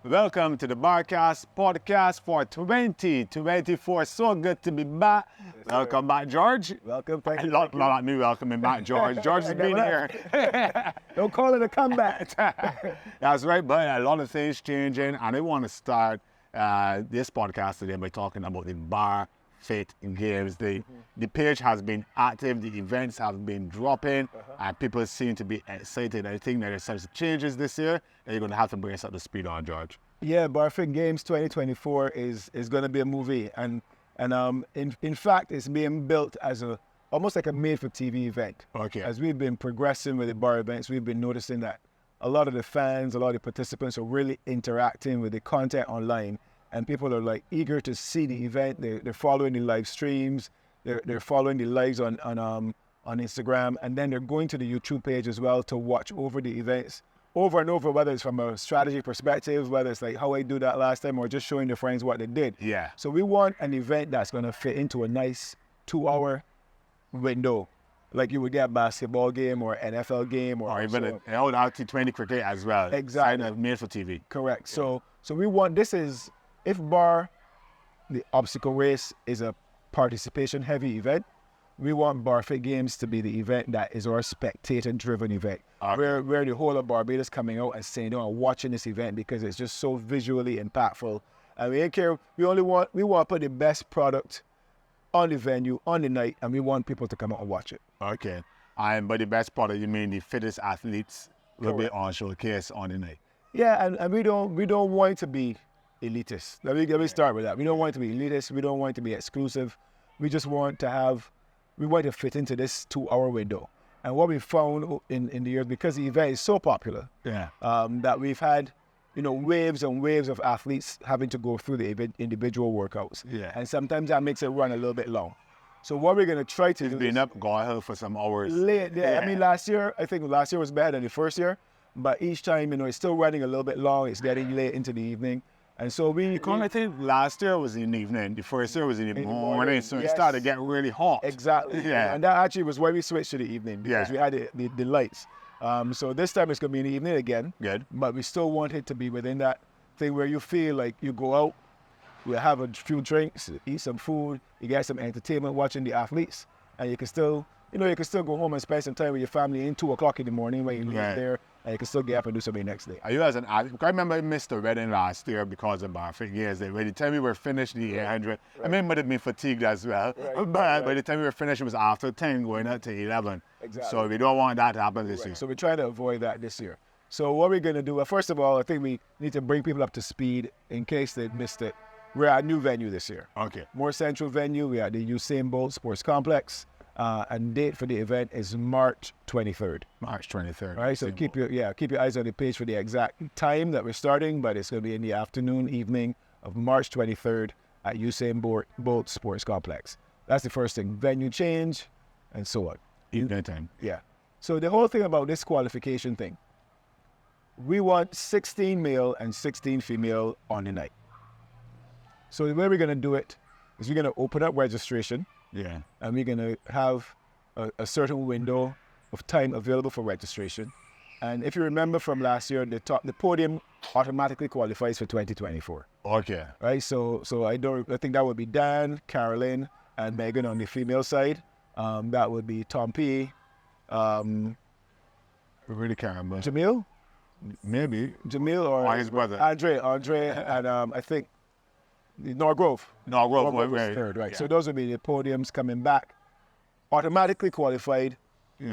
Welcome to the Barcast podcast for 2024. So good to be back. Yes, welcome back, George. Welcome. Thank you. Not me welcoming back, George. George has been here. Don't call it a comeback. That's right, but a lot of things changing, and I want to start this podcast today by talking about the BARFit games. The page has been active, the events have been dropping, and people seem to be excited. I think there are some changes this year that you're going to have to bring us up to speed on, George. Yeah, BARFit Games 2024 is going to be a movie, and in fact, it's being built as almost like a made-for-TV event. Okay. As we've been progressing with the bar events, we've been noticing that a lot of the fans, a lot of the participants are really interacting with the content online, and people are like eager to see the event. They're following the live streams, they're following the lives on Instagram, and then they're going to the YouTube page as well to watch over the events over and over, whether it's from a strategy perspective, whether it's like how I do that last time, or just showing their friends what they did. Yeah. So we want an event that's going to fit into a nice 2-hour window, like you would get a basketball game or NFL game, or even an old T20 cricket as well. Exactly. Made for TV. Correct. Yeah. So we want, if the obstacle race is a participation heavy event, we want BARFit Games to be the event that is our spectator-driven event, where the whole of Barbados coming out and saying, and watching this event because it's just so visually impactful. And we don't care. We want to put the best product on the venue, on the night, and we want people to come out and watch it. Okay. And by the best product, you mean the fittest athletes will be on showcase on the night? Yeah, and we don't want it to be elitist. Let me start with that. We don't want it to be elitist. We don't want it to be exclusive. We just want to fit into this 2-hour window. And what we found in the years, because the event is so popular, that we've had, waves and waves of athletes having to go through the individual workouts. Yeah. And sometimes that makes it run a little bit long. So what we're going to try to do is up going for some hours. Yeah. I mean, last year was better than the first year, but each time, it's still running a little bit long. It's getting late into the evening. And so I think last year was in the evening. The first year was in the morning, so it started getting really hot. Exactly. Yeah. And that actually was why we switched to the evening, because we had the lights. So this time it's going to be in the evening again. Good. But we still want it to be within that thing where you feel like you go out, you have a few drinks, eat some food, you get some entertainment watching the athletes, and you can still go home and spend some time with your family in 2 o'clock in the morning when you leave there, and you can still get up and do something the next day. Are you as an athlete? I remember I missed the wedding last year because of BARFit years. By the time we were finished the 800, I mean, might have been fatigued as well. But by the time we were finished, it was after 10 going up to 11. Exactly. So we don't want that to happen this year. So we're trying to avoid that this year. So what we're going to do, first of all, I think we need to bring people up to speed in case they missed it. We're at a new venue this year. Okay. More central venue. We're at the Usain Bolt Sports Complex. And date for the event is March 23rd. March 23rd. All right, so keep your eyes on the page for the exact time that we're starting, but it's going to be in the evening of March 23rd at Usain Bolt Sports Complex. That's the first thing. Venue change, and so on. Evening time. Yeah. So the whole thing about this qualification thing, we want 16 male and 16 female on the night. So the way we're going to do it is we're going to open up registration. Yeah. And we're going to have a certain window of time available for registration. And if you remember from last year, the podium automatically qualifies for 2024. Okay. Right? So I think that would be Dan, Carolyn, and Megan on the female side. That would be Tom P. We really can't remember. Jamil? Maybe. Jamil or his brother. Andre, and I think Norgrove. Norgrove was third, right? Yeah. So those would be the podiums coming back, automatically qualified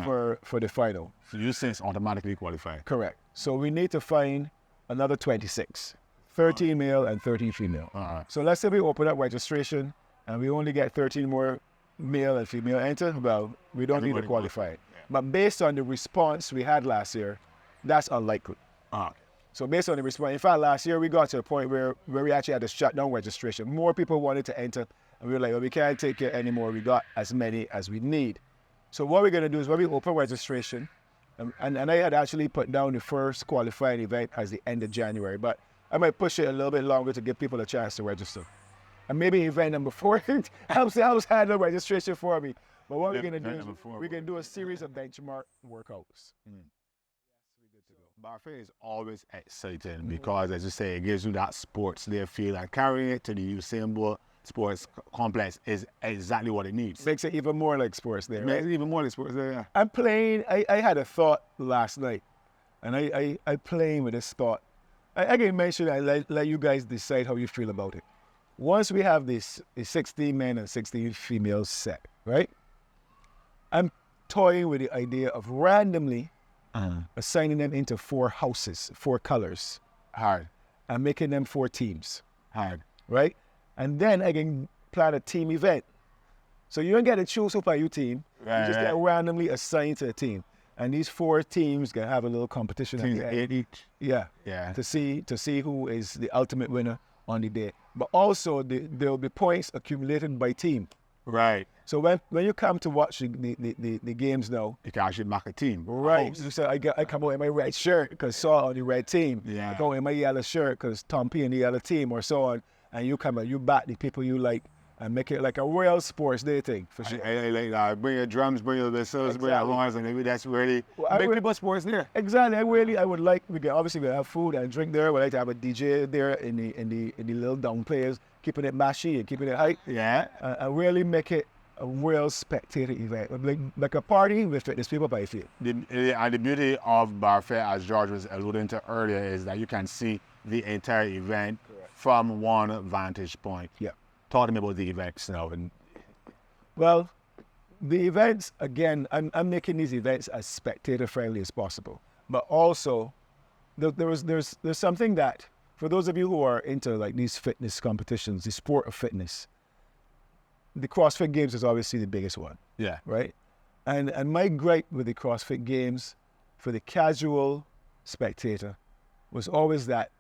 for the final. So you say it's automatically qualified. Correct. So we need to find another 26, 13 male and 13 female. So let's say we open up registration and we only get 13 more male and female enter. Well, we don't need to qualify. Yeah. But based on the response we had last year, that's unlikely. So based on the response, in fact, last year we got to a point where we actually had to shut down registration. More people wanted to enter, and we were like, well, we can't take it anymore. We got as many as we need. So what we're going to do is when we open registration, and I had actually put down the first qualifying event as the end of January, but I might push it a little bit longer to give people a chance to register. And maybe event number 4 helps handle registration for me. But what we're going to do is we're going to do a series of benchmark workouts. BARFit is always exciting because, as you say, it gives you that sports day feel, and carrying it to the Usain Bolt Sports Complex is exactly what it needs. Makes it even more like sports day. Makes it even more like sports day, yeah. I'm playing, I had a thought last night, and I playing with this thought. I can mention, I let you guys decide how you feel about it. Once we have this 16 men and 16 females set, right? I'm toying with the idea of randomly assigning them into 4 houses, 4 colors. Hard. And making them 4 teams. Hard. Right? And then I can plan a team event. So you don't get to choose who play your team. Right, you just right. get randomly assigned to a team. And these 4 teams can have a little competition. Teams at the end. 8 each. Yeah. Yeah. To see who is the ultimate winner on the day. But also there will be points accumulated by team. Right. So when you come to watch the games now, You can actually make a team. right? So I come out in my red shirt because Saul on the red team. Yeah. I come out in my yellow shirt because Tom P on the yellow team, or so on. And you come out, you back the people you like, and make it like a real sports day thing for sure. I like that. Bring your drums, bring your whistles, bring your Exactly. horns, and maybe that's really I big would- people sports there. Exactly. I would like, we can obviously have food and drink there. We like to have a DJ there in the little down players, keeping it mashy and keeping it hype. Yeah. And really make it a real spectator event, like a party with fitness people by feet. And the beauty of BARFit, as George was alluding to earlier, is that you can see the entire event from one vantage point. Yeah. Talk to me about the events now. And Well, the events, again, I'm making these events as spectator friendly as possible. But also, there's something that, for those of you who are into like these fitness competitions, the sport of fitness, the CrossFit Games is obviously the biggest one, yeah. right? And my gripe with the CrossFit Games for the casual spectator was always that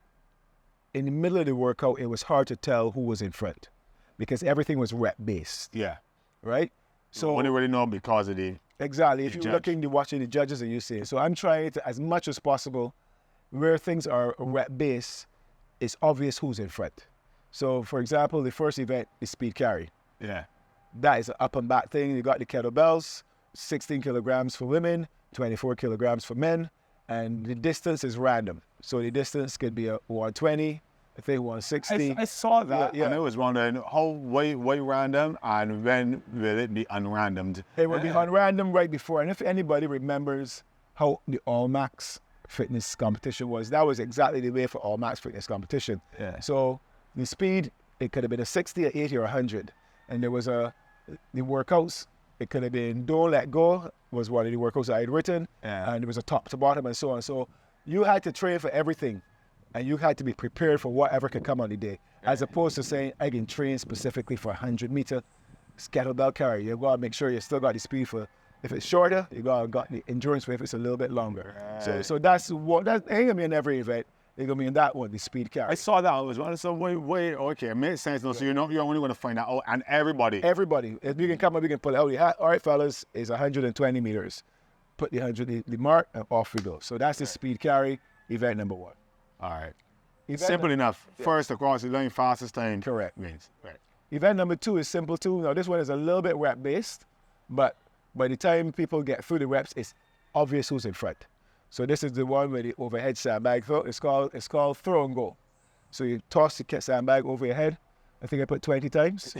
in the middle of the workout, it was hard to tell who was in front because everything was rep based, Yeah. right? So when you really know because of the Exactly. If The you're judge. looking to watching the judges and you see it. So I'm trying to, as much as possible, where things are rep based, it's obvious who's in front. So for example, the first event is speed carry. yeah. That is an up and back thing. You got the kettlebells, 16 kilograms for women, 24 kilograms for men, and the distance is random. So the distance could be a 120, I think 160. I saw that, Yeah. and I was wondering why random, and when will it be unrandomed? It will be on random right before. And if anybody remembers how the All Max fitness competition was, that was exactly the way for All Max fitness competition. Yeah. So the speed, it could have been a 60, or 80, or 100. And there was the workouts, it could have been Don't Let Go was one of the workouts I had written. Yeah. And there was a top to bottom and so on. So you had to train for everything. And you had to be prepared for whatever could come on the day. As opposed to saying, I can train specifically for 100-meter kettlebell carry. You got to make sure you still got the speed for, if it's shorter, you got the endurance for if it's a little bit longer. Right. So that's what, that ain't going to be in every event. It's going to be in that one, the speed carry. I saw that. I was wondering, so wait, okay, it makes sense. No, so you're only going to find that out, and everybody. Everybody, if you can come up, we can pull it out. Yeah, all right, fellas, it's 120 meters. Put the 100, the mark, and off we go. So that's the speed carry, event number 1. All right. Event Simple enough. First across the line, fastest time. Correct. Wins. Right. Event number 2 is simple too. Now this one is a little bit rep based, but by the time people get through the reps, it's obvious who's in front. So this is the one with the overhead sandbag throw. It's called throw and go. So you toss the sandbag over your head. I think I put 20 times.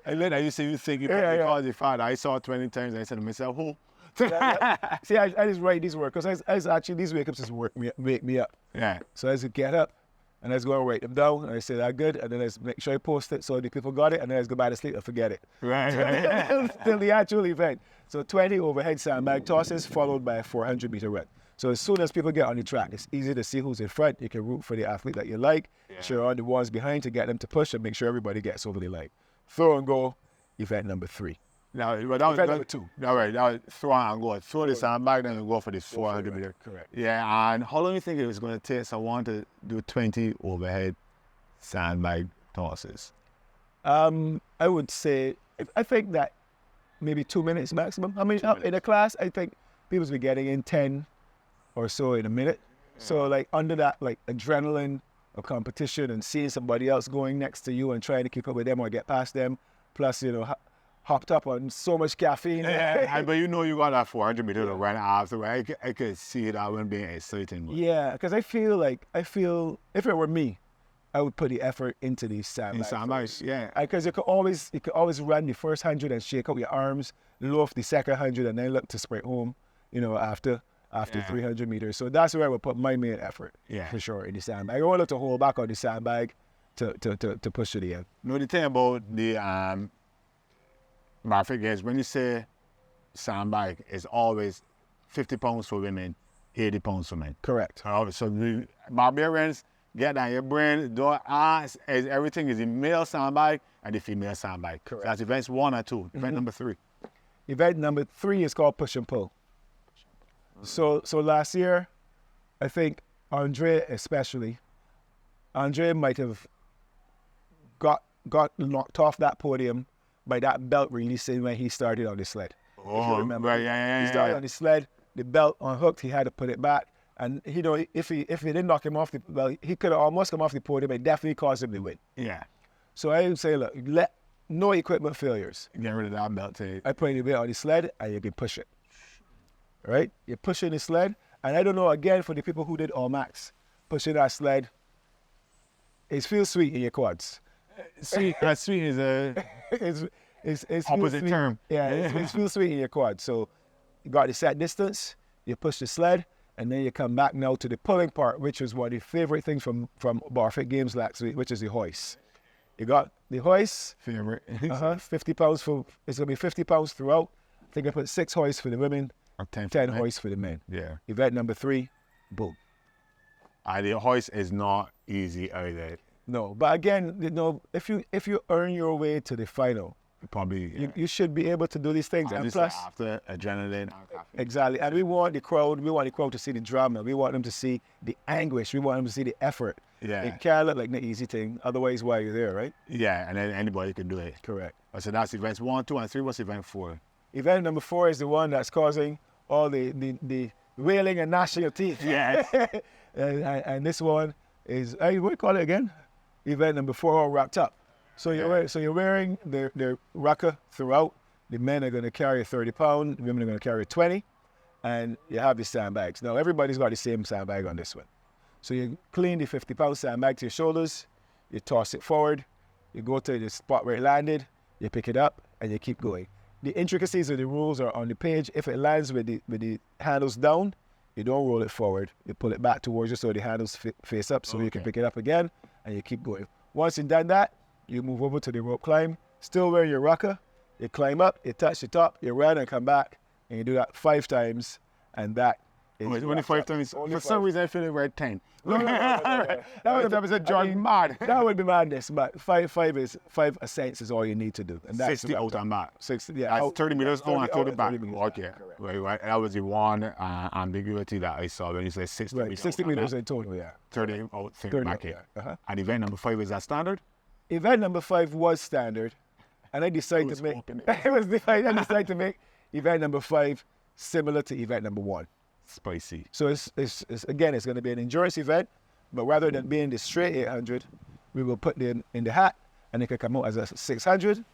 And then you think you because the father, I saw 20 times, I said to myself, who? See, I just write these work because I actually these wake ups just wake me up. Yeah. So as I get up, and I just go and write them down, and I say that good, and then I just make sure I post it so the people got it, and then I just go back to sleep and forget it. Right. Till the actual event. So 20 overhead sandbag tosses followed by a 400-meter run. So as soon as people get on the track, it's easy to see who's in front. You can root for the athlete that you like, cheer on the ones behind to get them to push and make sure everybody gets over the line. Throw and go, event number 3. Now, Event number 2. All right, now throw and go. Throw the sandbag, then we go for the 400 meter. Correct. Yeah, and how long do you think it was going to take someone to do 20 overhead sandbag tosses? I would say, I think that maybe 2 minutes maximum. I mean, in a class, I think people will be getting in 10 or so in a minute. So like under that, like adrenaline of competition and seeing somebody else going next to you and trying to keep up with them or get past them, plus, you know, hopped up on so much caffeine. Yeah, but you know you got that 400 meter to run after. I could see that one being exciting. Yeah, because I feel if it were me, I would put the effort into these sandbags. Sandbags, yeah. Because you could always run the first 100 and shake out your arms, loaf the second 100, and then look to sprint home, after 300 meters. So that's where I would put my main effort, for sure, in the sandbag. I won't look to hold back on the sandbag to push to the end. No, the thing about the BARFit Games, when you say sandbag, it's always 50 pounds for women, 80 pounds for men. Correct. So the barbarians, get down your brain, don't ask, everything is the male sandbag and the female sandbag. Correct. So that's events 1 or 2. Event number 3. Event number 3 is called push and pull. So last year, I think Andre might have got knocked off that podium by that belt releasing when he started on the sled. Oh, if you remember. right, yeah. He started on the sled, the belt unhooked, he had to put it back. And if he didn't knock him off the belt, he could have almost come off the podium. It definitely caused him to win. Yeah. So I would say, look, no equipment failures. Get rid of that belt tape. I put the belt on the sled and you can push it. Right? You're pushing the sled. And I don't know, again, for the people who did All Max, pushing that sled, it feels sweet in your quads. Sweet is a it's opposite term. Yeah, it feels sweet in your quads. So you got the set distance, you push the sled, and then you come back now to the pulling part, which is one of the favorite things from BARFit Games last week, which is the hoist. You got the hoist. Favorite. 50 pounds it's going to be 50 pounds throughout. I think I put 6 hoists for the women, Or 10 hoists for the men. Yeah. Event number 3, boom. The hoist is not easy either. No, but again, if you earn your way to the final, Probably. you should be able to do these things. And plus, after adrenaline. exactly. And we want the crowd to see the drama. We want them to see the anguish. We want them to see the effort. Yeah. It can't look like the easy thing. Otherwise, why are you there, right? Yeah, and then anybody can do it. Correct. So that's events 1, 2, and 3. What's event 4? Event number 4 is the one that's causing all the wailing and gnashing of teeth. Yes. and this one is, what do you call it again? Event number 4, all wrapped up. So you're wearing the rucker throughout. The men are going to carry 30 pounds. The women are going to carry 20. And you have the sandbags. Now, everybody's got the same sandbag on this one. So you clean the 50-pound sandbag to your shoulders. You toss it forward. You go to the spot where it landed. You pick it up, and you keep going. The intricacies of the rules are on the page. If it lands with the handles down, you don't roll it forward. You pull it back towards you so the handles face up so you can pick it up again, and you keep going. Once you've done that, you move over to the rope climb, still wearing your rucker. You climb up, you touch the top, you run and come back, and you do that 5 times, and that is... Wait, only 5 times? For some reason, I feel it read 10. No. That was a John mad. That would be madness, but 5 ascents is all you need to do. And that's 60 out and back. 60, yeah. That's 30 meters on and 30 back. 30 meters Okay. back, correct. Right. That was the one ambiguity that I saw when you say 60 Right, meters. 60 meters in total, yeah. 30 out, 30 30 back out, here. yeah. And event number 5, is that standard? Event number 5 was standard, and I decided to make event number 5 similar to event number 1. Spicy. So it's going to be an endurance event, but rather than being the straight 800, we will put them in the hat, and it can come out as a 600,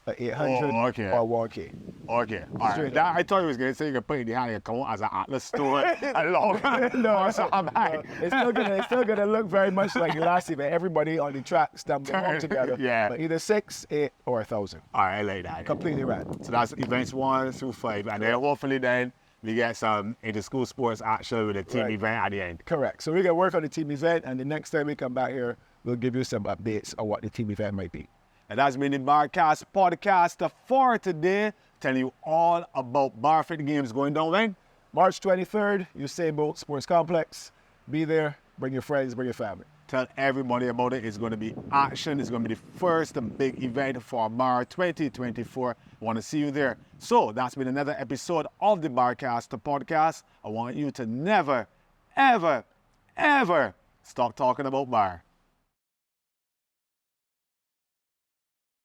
a 800, or 1K. Okay. All right. I thought you was going to say you could put it in the hand and come out as an Atlas store along. No. It's still gonna look very much like the last event. Everybody on the track stamped along together. Yeah. But either 6, 8, or 1,000. All right, I like that. Completely random. So that's events 1 through 5, and then hopefully then we get some inter-school sports action with a team event at the end. Correct. So we're gonna work on the team event, and the next time we come back here, we'll give you some updates on what the team event might be. And that's been the BARCast podcast for today, telling you all about BARFit Games going down when? March 23rd, Usain Bolt Sports Complex. Be there, bring your friends, bring your family. Tell everybody about it. It's going to be action. It's going to be the first big event for BAR 2024. I want to see you there. So that's been another episode of the BARCast podcast. I want you to never, ever, ever stop talking about BAR.